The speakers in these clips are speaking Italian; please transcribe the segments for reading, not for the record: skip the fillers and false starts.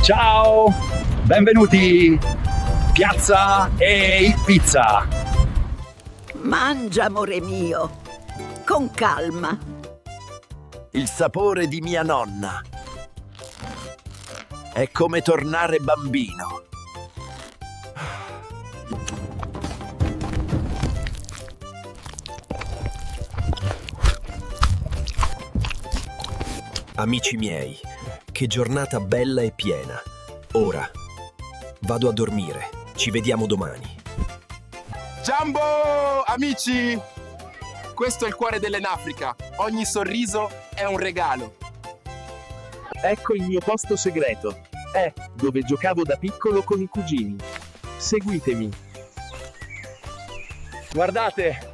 Ciao, benvenuti. Piazza e pizza. Mangia, amore mio, con calma. Il sapore di mia nonna. È come tornare bambino. Amici miei, che giornata bella e piena. Ora vado a dormire. Ci vediamo domani. Jumbo, amici! Questo è il cuore dell'Africa. Ogni sorriso è un regalo. Ecco il mio posto segreto. È dove giocavo da piccolo con i cugini. Seguitemi. Guardate,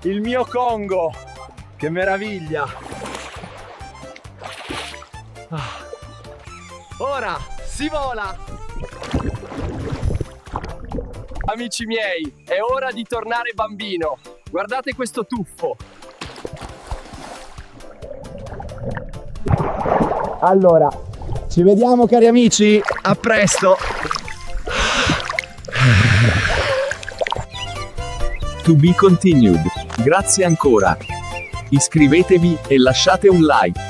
il mio Congo. Che meraviglia. Ora si vola! Amici miei, è ora di tornare bambino. Guardate questo tuffo. Allora, ci vediamo cari amici. A presto. To be continued. Grazie ancora. Iscrivetevi e lasciate un like.